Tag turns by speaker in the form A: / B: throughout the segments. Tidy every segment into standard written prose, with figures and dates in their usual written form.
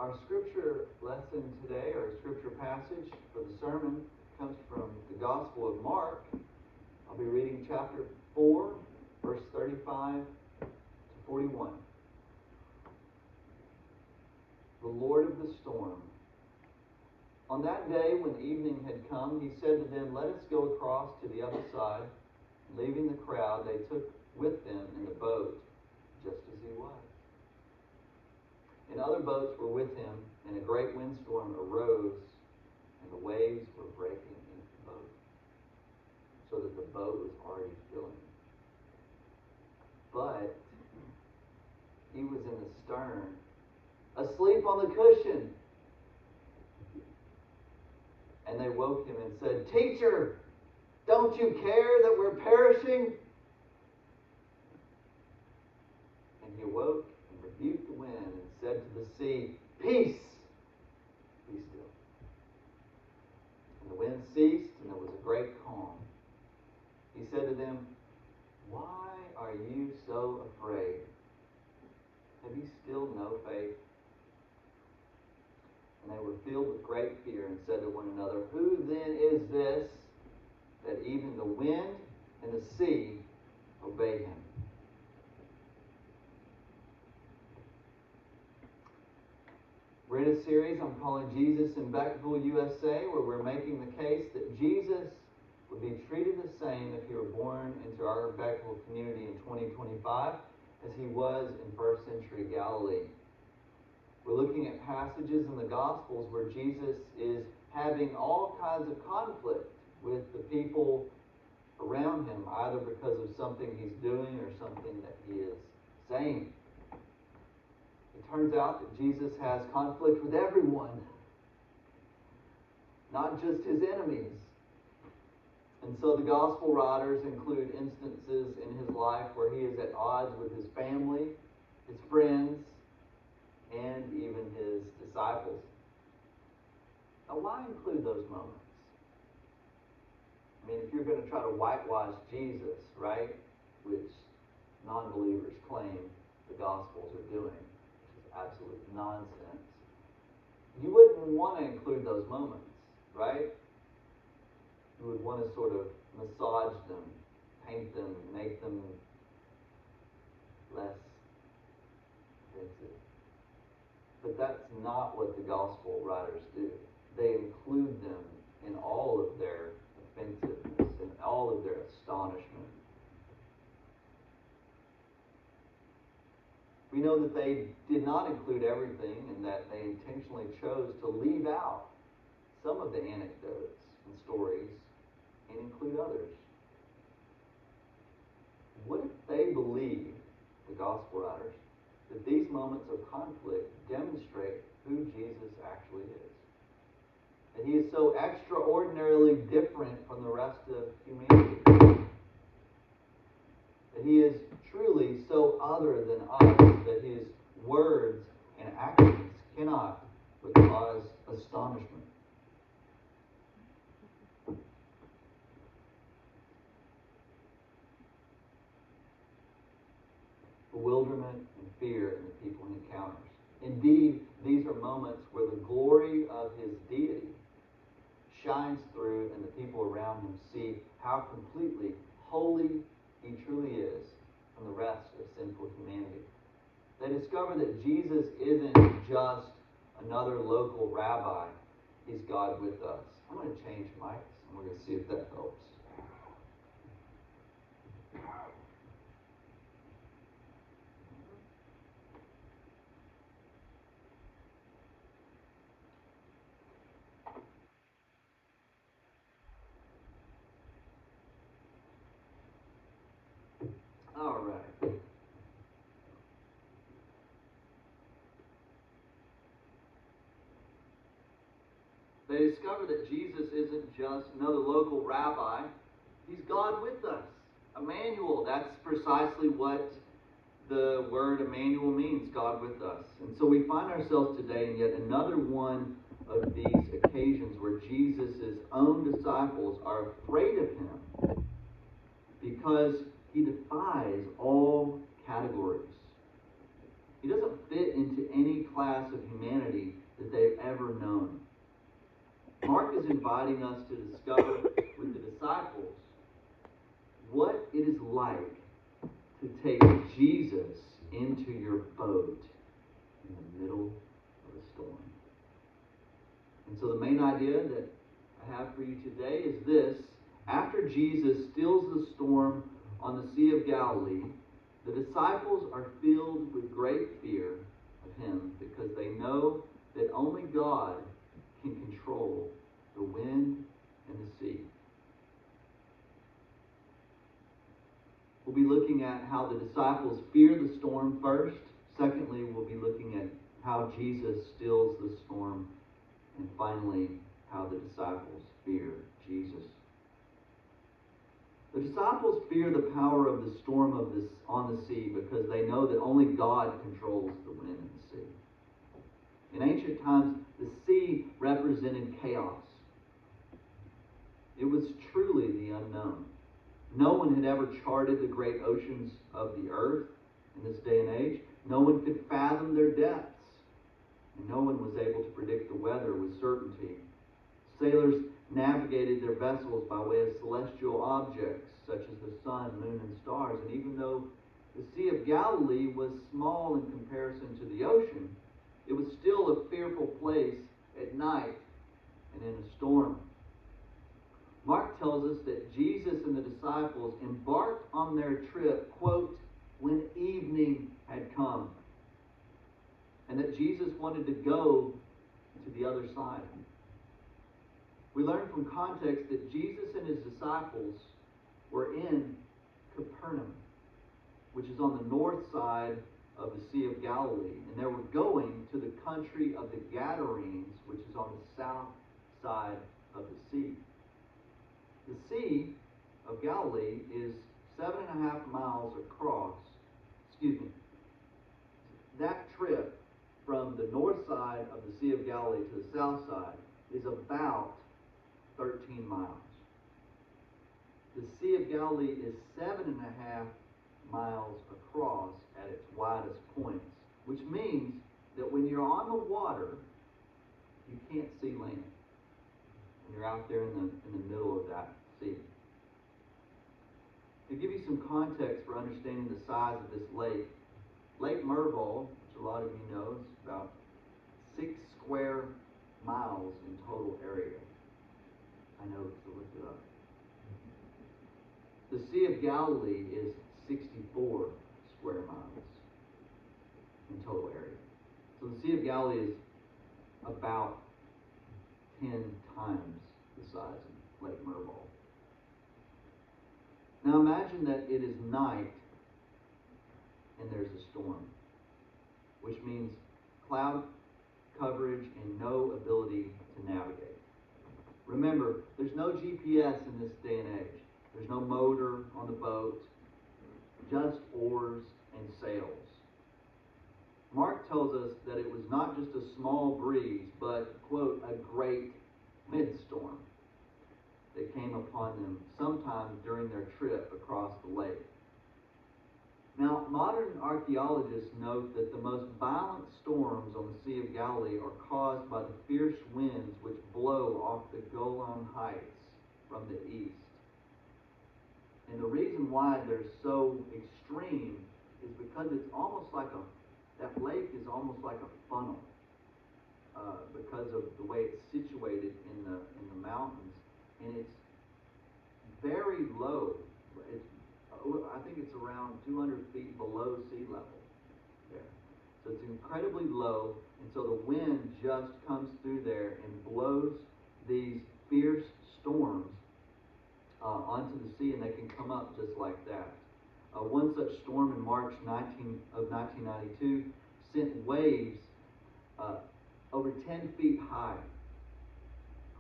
A: Our scripture lesson today, our scripture passage for the sermon, comes from the Gospel of Mark. I'll be reading chapter 4, verse 35 to 41. The Lord of the storm. On that day, when evening had come, he said to them, "Let us go across to the other side." Leaving the crowd, they took with them in the boat, just as he was. And other boats were with him, and a great windstorm arose, and the waves were breaking into the boat, so that the boat was already filling. But he was in the stern, asleep on the cushion. And they woke him and said, "Teacher, don't you care that we're perishing?" And he awoke and rebuked the wind and said to the sea, "Peace, be still." And the wind ceased, and there was a great calm. He said to them, "Why are you so afraid? Have you still no faith?" And they were filled with great fear and said to one another, "Who then is this, that even the wind and the sea obey him?" We're in a series I'm calling Jesus in Beckville, USA, where we're making the case that Jesus would be treated the same if he were born into our Beckville community in 2025 as he was in first century Galilee. We're looking at passages in the Gospels where Jesus is having all kinds of conflict with the people around him, either because of something he's doing or something that he is saying. It turns out that Jesus has conflict with everyone, not just his enemies. And so the Gospel writers include instances in his life where he is at odds with his family, his friends, and even his disciples. Now, why include those moments? I mean, if you're going to try to whitewash Jesus, right, which non-believers claim the Gospels are doing, which is absolute nonsense, you wouldn't want to include those moments, right? You would want to sort of massage them, paint them, make them less offensive. But that's not what the Gospel writers do. They include them in all of their offensiveness and all of their astonishment. We know that they did not include everything and that they intentionally chose to leave out some of the anecdotes and stories and include others. What if they believe, the Gospel writers, that these moments of conflict demonstrate who Jesus actually is? That he is so extraordinarily different from the rest of humanity. That he is truly so other than us that his words and actions cannot but cause astonishment. Bewilderment and fear in the people he encounters. Indeed, these are moments where the glory of his deity shines through and the people around him see how completely holy he truly is from the rest of sinful humanity. They discover that Jesus isn't just another local rabbi. He's God with us. I'm going to change mics and we're going to see if that helps. All right. They discover that Jesus isn't just another local rabbi. He's God with us. Emmanuel, that's precisely what the word Emmanuel means, God with us. And so we find ourselves today in yet another one of these occasions where Jesus' own disciples are afraid of him because he defies all categories. He doesn't fit into any class of humanity ever known. Mark is inviting us to discover with the disciples what it is like to take Jesus into your boat in the middle of a storm. And so the main idea that I have for you today is this. After Jesus stills the storm on the Sea of Galilee, the disciples are filled with great fear of him because they know that only God can control the wind and the sea. We'll be looking at how the disciples fear the storm first. Secondly, we'll be looking at how Jesus stills the storm. And finally, how the disciples fear Jesus. The disciples fear the power of the storm on the sea because they know that only God controls the wind and the sea. In ancient times, the sea represented chaos. It was truly the unknown. No one had ever charted the great oceans of the earth in this day and age. No one could fathom their depths. And no one was able to predict the weather with certainty. Sailors navigated their vessels by way of celestial objects such as the sun, moon, and stars. And even though the Sea of Galilee was small in comparison to the ocean, it was still a fearful place at night and in a storm. Mark tells us that Jesus and the disciples embarked on their trip, quote, when evening had come, and that Jesus wanted to go to the other side. We learn from context that Jesus and his disciples were in Capernaum, which is on the north side of the Sea of Galilee, and they were going to the country of the Gadarenes, which is on the south side of the sea. The Sea of Galilee is 7.5 miles across. That trip from the north side of the Sea of Galilee to the south side is about 13 miles. The Sea of Galilee is 7.5 miles across at its widest points, which means that when you're on the water, you can't see land. And you're out there in the middle of that sea. To give you some context for understanding the size of this lake, Lake Merville, which a lot of you know, is about 6 square miles in total area. I know, so look it up. The Sea of Galilee is 64 square miles in total area. So the Sea of Galilee is about 10 times the size of Lake Merville. Now imagine that it is night and there's a storm, which means cloud coverage and no ability to navigate. Remember, there's no GPS in this day and age. There's no motor on the boat, just oars and sails. Mark tells us that it was not just a small breeze, but, quote, a great windstorm that came upon them sometime during their trip across the lake. Now, modern archaeologists note that the most violent storms on the Sea of Galilee are caused by the fierce winds which blow off the Golan Heights from the east. And the reason why they're so extreme is because it's almost like that lake is almost like a funnel because of the way it's situated in the mountains, and it's very low. I think it's around 200 feet below sea level there. So it's incredibly low, and so the wind just comes through there and blows these fierce storms onto the sea, and they can come up just like that. One such storm in March 1992 sent waves over 10 feet high,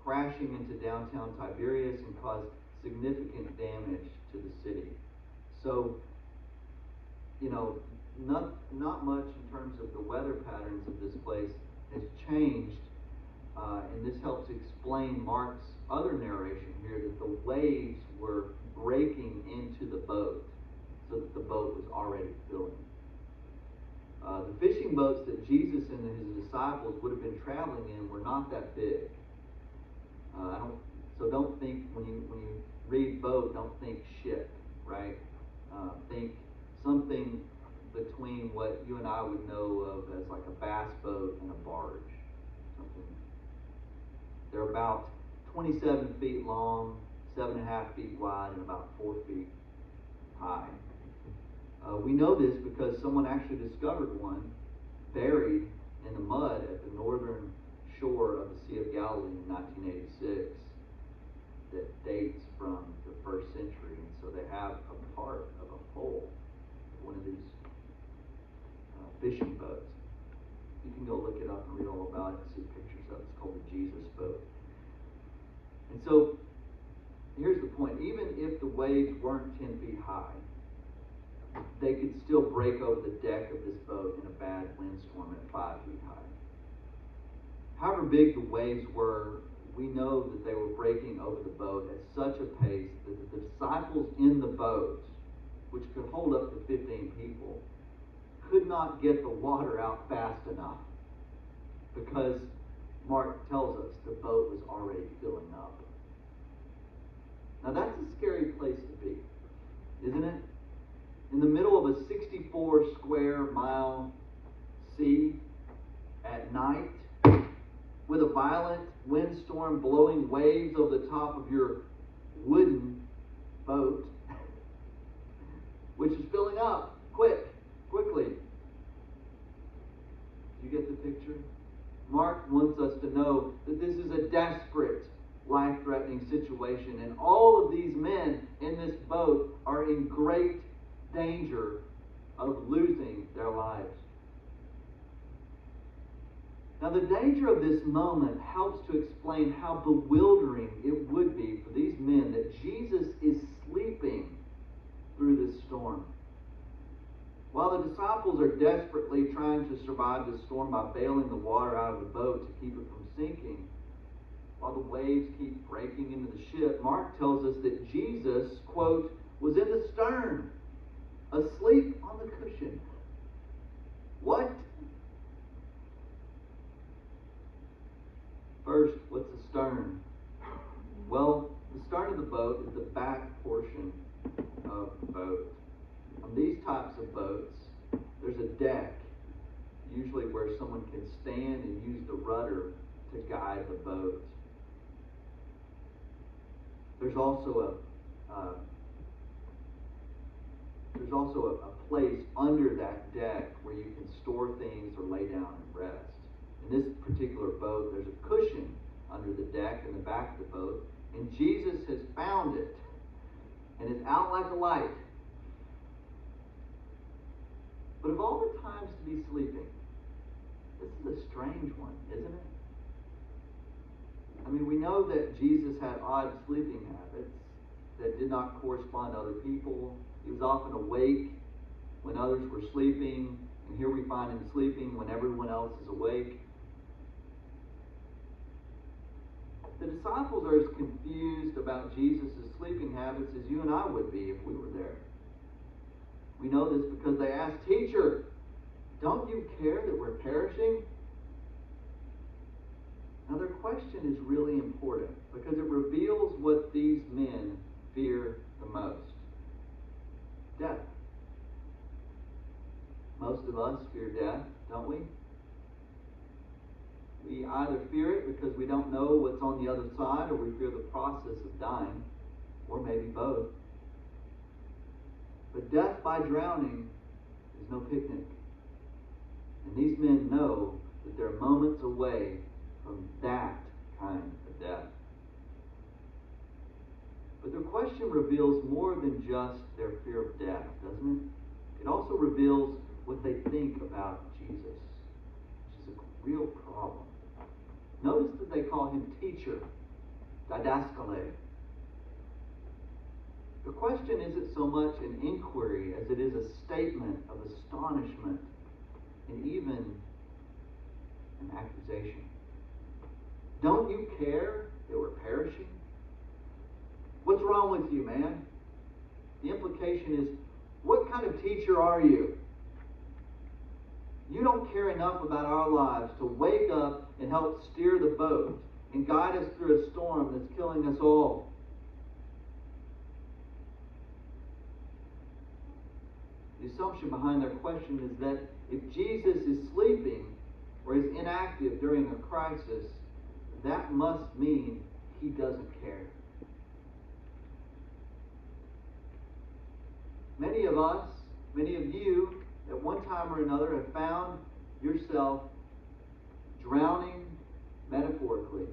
A: crashing into downtown Tiberias and caused significant damage to the city. So, not much in terms of the weather patterns of this place has changed, and this helps explain Mark's other narration here, that the waves were breaking into the boat so that the boat was already filling. The fishing boats that Jesus and his disciples would have been traveling in were not that big. So don't think, when you read boat, don't think ship, right? Think something between what you and I would know of as like a bass boat and a barge. Something. They're about 27 feet long, 7.5 feet wide, and about 4 feet high. We know this because someone actually discovered one buried in the mud at the northern shore of the Sea of Galilee in 1986 that dates from the 1st century. And so they have a part of a hull of one of these fishing boats. You can go look it up and read all about it and see pictures of it. It's called the Jesus boat. And so here's the point. Even if the waves weren't 10 feet high, they could still break over the deck of this boat in a bad windstorm at 5 feet high. However big the waves were, we know that they were breaking over the boat at such a pace that the disciples in the boat, which could hold up to 15 people, could not get the water out fast enough, because Mark tells us the boat was already filling up. Now that's a scary place to be, isn't it? In the middle of a 64 square mile sea at night, with a violent windstorm blowing waves over the top of your wooden boat, which is filling up quickly. You get the picture? Mark wants us to know that this is a desperate, life-threatening situation, and all of these men in this boat are in great danger of losing their lives. Now, the danger of this moment helps to explain how bewildering it would be for these men that Jesus is sleeping through this storm. While the disciples are desperately trying to survive this storm by bailing the water out of the boat to keep it from sinking, while the waves keep breaking into the ship, Mark tells us that Jesus, quote, was in the stern, asleep on the cushion. What? First, what's the stern? Well, the stern of the boat is the back portion of the boat. On these types of boats, there's a deck, usually where someone can stand and use the rudder to guide the boat. There's also a place under that deck where you can store things or lay down and rest. In this particular boat, there's a cushion under the deck in the back of the boat, and Jesus has found it, and it's out like a light. But of all the times to be sleeping, this is a strange one, isn't it? I mean, we know that Jesus had odd sleeping habits that did not correspond to other people. He was often awake when others were sleeping, and here we find him sleeping when everyone else is awake. The disciples are as confused about Jesus' sleeping habits as you and I would be if we were there. We know this because they asked, "Teacher, don't you care that we're perishing?" Now their question is really important because it reveals what these men fear the most. Death. Most of us fear death, don't we? We either fear it because we don't know what's on the other side, or we fear the process of dying, or maybe both. But death by drowning is no picnic. And these men know that they're moments away from that kind of death. But their question reveals more than just their fear of death, doesn't it? It also reveals what they think about Jesus, which is a real problem. Notice that they call him teacher, didaskale. The question isn't so much an inquiry as it is a statement of astonishment and even an accusation. Don't you care that we're perishing? What's wrong with you, man? The implication is, what kind of teacher are you? You don't care enough about our lives to wake up and help steer the boat and guide us through a storm that's killing us all. The assumption behind their question is that if Jesus is sleeping or is inactive during a crisis, that must mean he doesn't care. Many of us, many of you, at one time or another have found yourself drowning metaphorically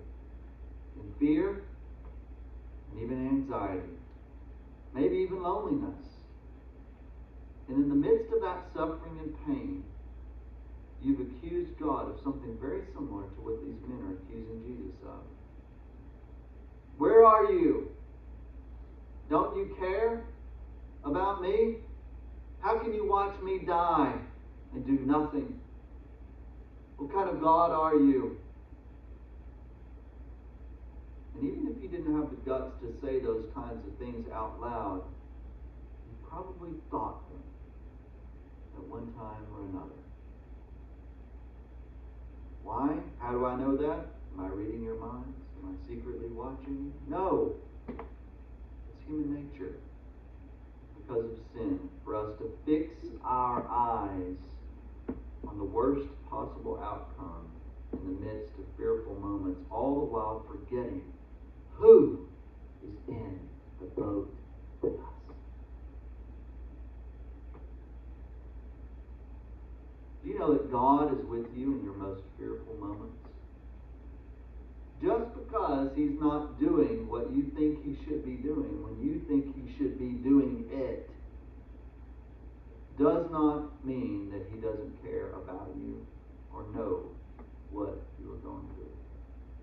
A: in fear and even anxiety, maybe even loneliness. And in the midst of that suffering and pain, you've accused God of something very similar to what these men are accusing Jesus of. Where are you? Don't you care about me? How can you watch me die and do nothing? What kind of God are you? And even if you didn't have the guts to say those kinds of things out loud, you probably thought them at one time or another. Why? How do I know that? Am I reading your minds? Am I secretly watching you? No. It's human nature, because of sin, for us to fix our eyes on the worst possible outcome in the midst of fearful moments, all the while forgetting who is in the boat with us. Do you know that God is with you in your most fearful moments? Just because he's not doing what you think he should be doing when you think he should be doing it does not mean that he doesn't care about you or know what you are going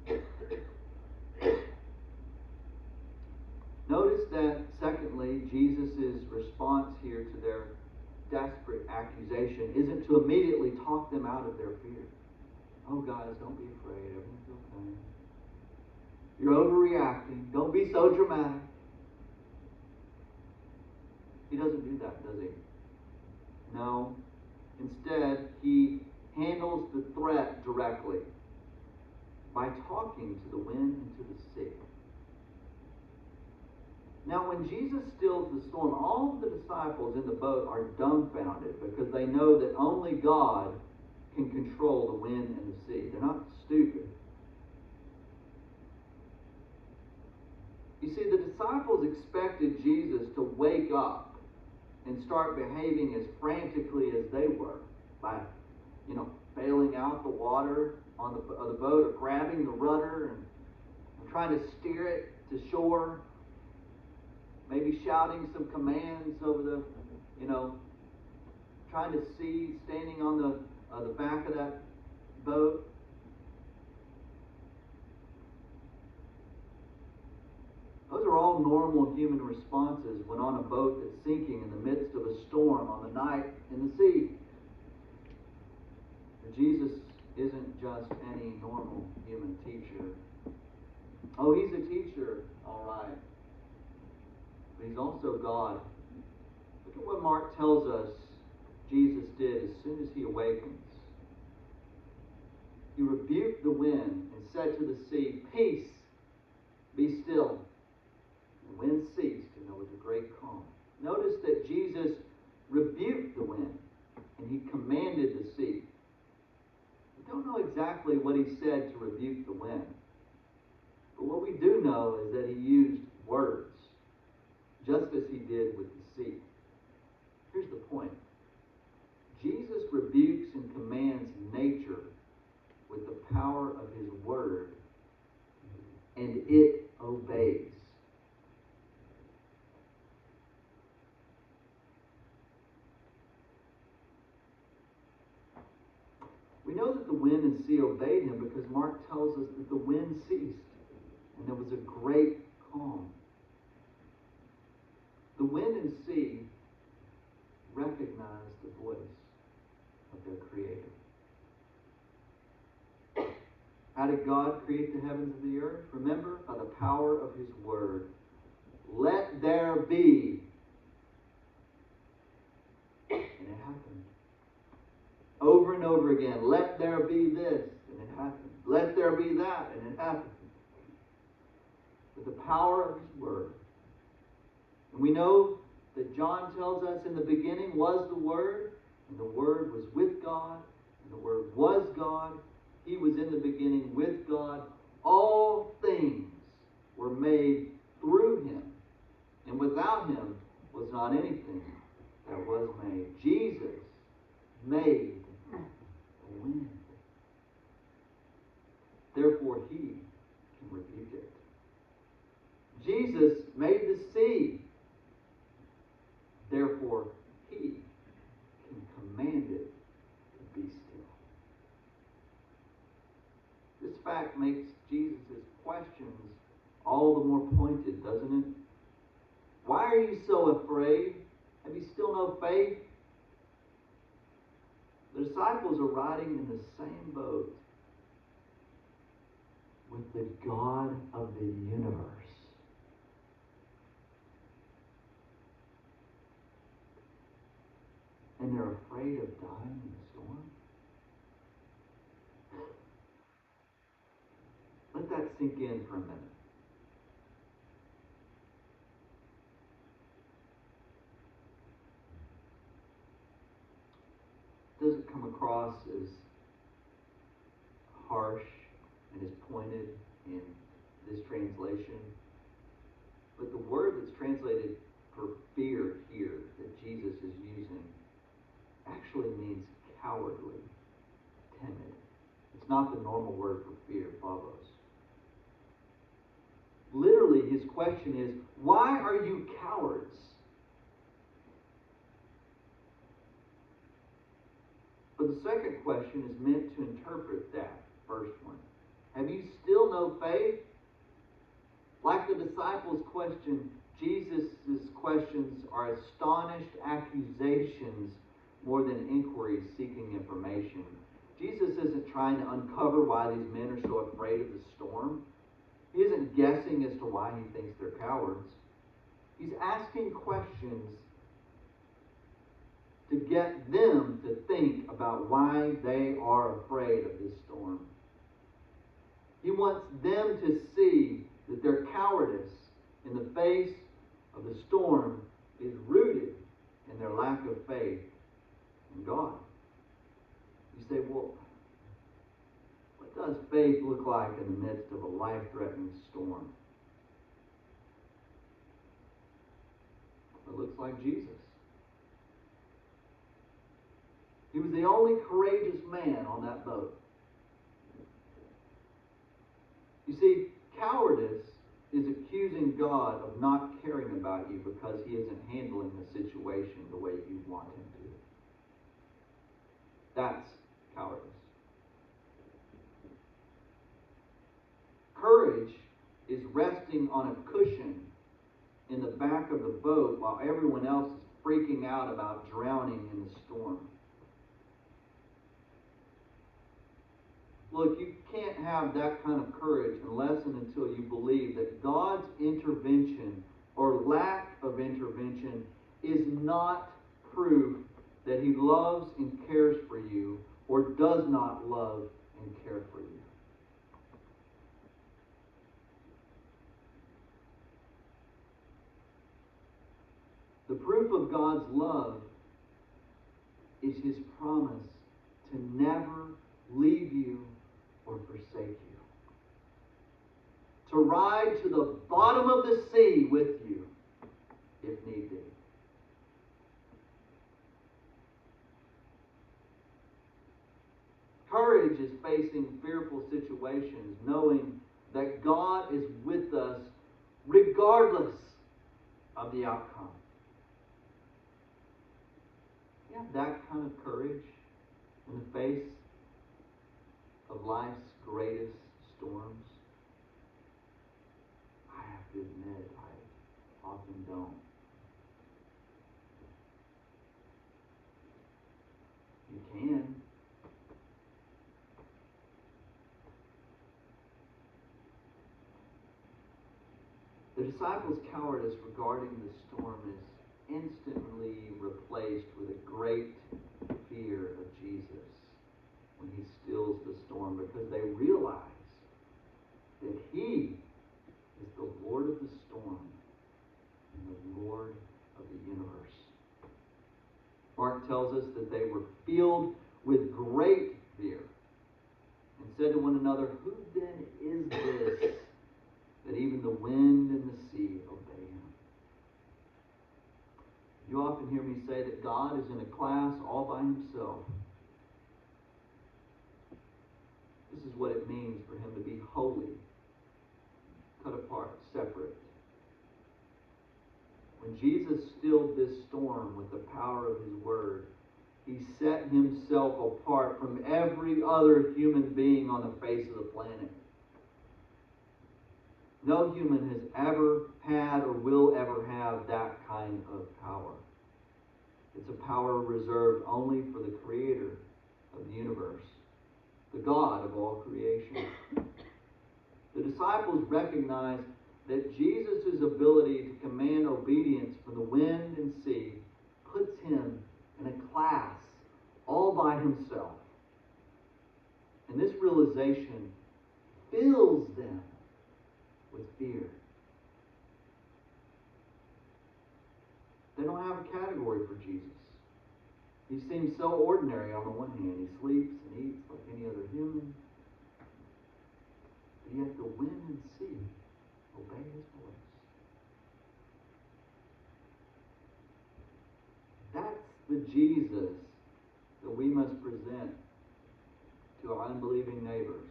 A: through. Notice that, secondly, Jesus' response here to their desperate accusation isn't to immediately talk them out of their fear. Oh, guys, don't be afraid. Everything's okay. You're overreacting. Don't be so dramatic. He doesn't do that, does he? No. Instead, he handles the threat directly by talking to the wind and to the sea. Now, when Jesus stills the storm, all of the disciples in the boat are dumbfounded because they know that only God can control the wind and the sea. They're not stupid. You see, the disciples expected Jesus to wake up and start behaving as frantically as they were by, bailing out the water on the boat or grabbing the rudder and trying to steer it to shore. Maybe shouting some commands over the, trying to see, standing on the back of that boat. Those are all normal human responses when on a boat that's sinking in the midst of a storm on the night in the sea. But Jesus isn't just any normal human teacher. Oh, he's a teacher, all right. But he's also God. Look at what Mark tells us Jesus did as soon as he awakens. He rebuked the wind and said to the sea, "Peace, be still." The wind ceased, and there was a great calm. Notice that Jesus rebuked the wind, and he commanded the sea. We don't know exactly what he said to rebuke the wind. But what we do know is that he used words, just as he did with the sea. Here's the point. Jesus rebukes and commands nature with the power of his word, and it obeys. We know that the wind and sea obeyed him because Mark tells us that the wind ceased and there was a great calm. The wind and sea recognized the voice of their Creator. How did God create the heavens and the earth? Remember, by the power of his word. Let there be. And it happened. Over and and over again, let there be this, and it happened. Let there be that, and it happened. With the power of His Word. And we know that John tells us in the beginning was the Word, and the Word was with God, and the Word was God. He was in the beginning with God. All things were made through Him, and without Him was not anything that was made. Jesus made the wind. Therefore, He can rebuke it. Jesus made the sea. Therefore, He can command it to be still. This fact makes Jesus' questions all the more pointed, doesn't it? Why are you so afraid? Have you still no faith? The disciples are riding in the same boat with the God of the universe. And they're afraid of dying in the storm? Let that sink in for a minute. Does it come across as harsh and as pointed in this translation? But the word that's translated for fear here that Jesus is using actually means cowardly, timid. It's not the normal word for fear, phobos. Literally, his question is, why are you cowards? But the second question is meant to interpret that first one. Have you still no faith? Like the disciples' question, Jesus' questions are astonished accusations more than inquiries seeking information. Jesus isn't trying to uncover why these men are so afraid of the storm. He isn't guessing as to why he thinks they're cowards. He's asking questions to get them to think about why they are afraid of this storm. He wants them to see that their cowardice in the face of the storm is rooted in their lack of faith in God. You say, well, what does faith look like in the midst of a life-threatening storm? It looks like Jesus. He was the only courageous man on that boat. You see, cowardice is accusing God of not caring about you because He isn't handling the situation the way you want Him to. That's cowardice. Courage is resting on a cushion in the back of the boat while everyone else is freaking out about drowning in the storm. Look, you can't have that kind of courage unless and until you believe that God's intervention or lack of intervention is not proof that He loves and cares for you or does not love and care for you. The proof of God's love is His promise to never leave you or forsake you. To ride to the bottom of the sea with you, if need be. Courage is facing fearful situations, knowing that God is with us regardless of the outcome. You have that kind of courage in the face of life's greatest storms? I have to admit, I often don't. You can. The disciples' cowardice regarding the storm is instantly replaced with a great fear of Jesus. Mark tells us that they were filled with great fear and said to one another, "Who then is this that even the wind and the sea obey him?" You often hear me say that God is in a class all by himself. This is what it means for him to be holy, cut apart, separate. When Jesus stilled this storm with the power of his word, he set himself apart from every other human being on the face of the planet. No human has ever had or will ever have that kind of power. It's a power reserved only for the Creator of the universe, the God of all creation. The disciples recognized that Jesus' ability to command obedience from the wind and sea puts him in a class all by himself. And this realization fills them with fear. They don't have a category for Jesus. He seems so ordinary on the one hand. He sleeps and eats like any other human. But yet the wind and sea obey his voice. That's the Jesus that we must present to our unbelieving neighbors.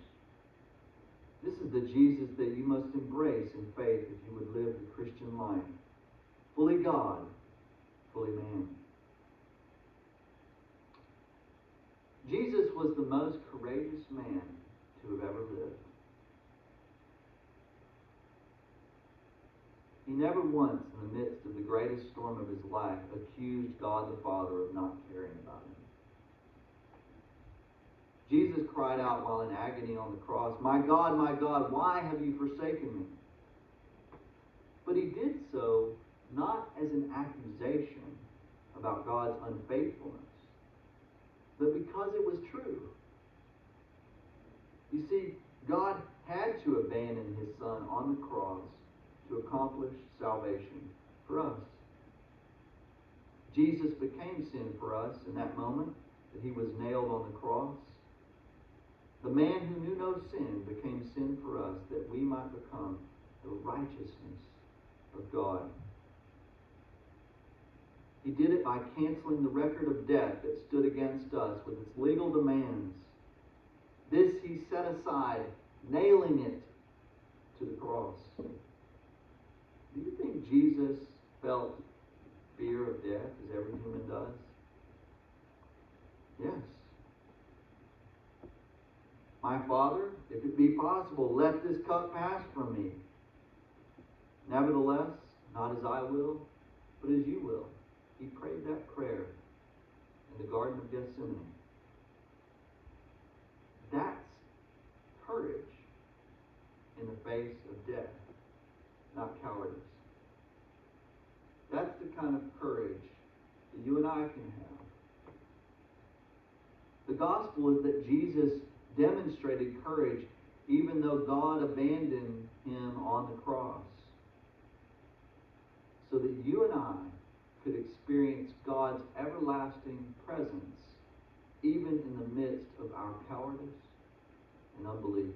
A: This is the Jesus that you must embrace in faith if you would live the Christian life. Fully God, fully man. Jesus was the most courageous man to have ever lived. He never once, in the midst of the greatest storm of his life, accused God the Father of not caring about him. Jesus cried out while in agony on the cross, my God, why have you forsaken me?" But he did so not as an accusation about God's unfaithfulness, but because it was true. You see, God had to abandon his Son on the cross to accomplish salvation for us. Jesus became sin for us in that moment that he was nailed on the cross. The man who knew no sin became sin for us that we might become the righteousness of God. He did it by canceling the record of debt that stood against us with its legal demands. This he set aside, nailing it to the cross. Do you think Jesus felt fear of death as every human does? Yes. My Father, if it be possible, let this cup pass from me. Nevertheless, not as I will, but as you will. He prayed that prayer in the Garden of Gethsemane. That's courage in the face of death, not cowardice. That's the kind of courage that you and I can have. The gospel is that Jesus demonstrated courage even though God abandoned him on the cross, so that you and I could experience God's everlasting presence even in the midst of our cowardice and unbelief.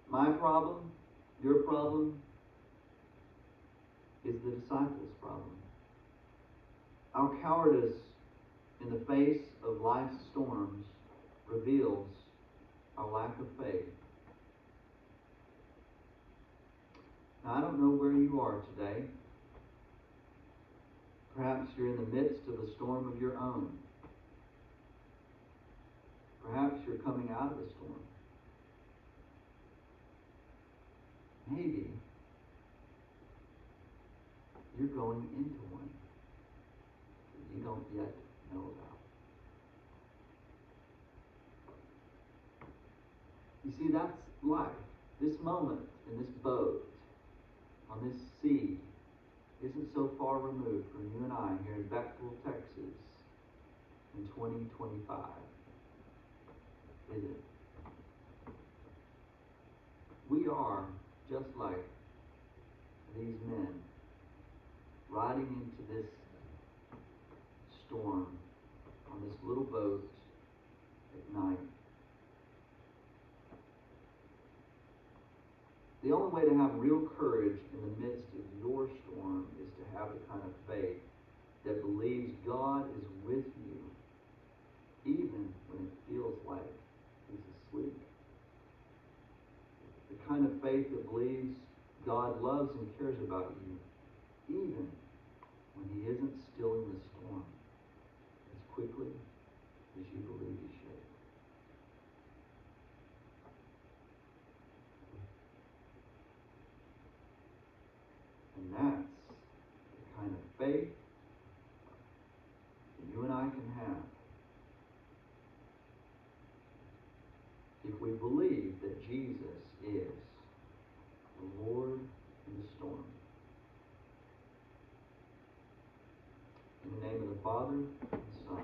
A: My problem, your problem, is the disciples' problem. Our cowardice in the face of life's storms reveals our lack of faith. Now, I don't know where you are today. Perhaps you're in the midst of a storm of your own. Perhaps you're coming out of a storm. Maybe you're going into one that you don't yet know about. You see, that's life. This moment in this boat, on this sea, isn't so far removed from you and I here in Beckville, Texas in 2025, is it? We are just like these men riding into this little boat at night. The only way to have real courage in the midst of your storm is to have the kind of faith that believes God is with you, even when it feels like He's asleep. The kind of faith that believes God loves and cares about you, even when He isn't stilling the storm as quickly as you believe He should. And that's the kind of faith that you and I can have if we believe that Jesus is the Lord in the storm. In the name of the Father, and the Son,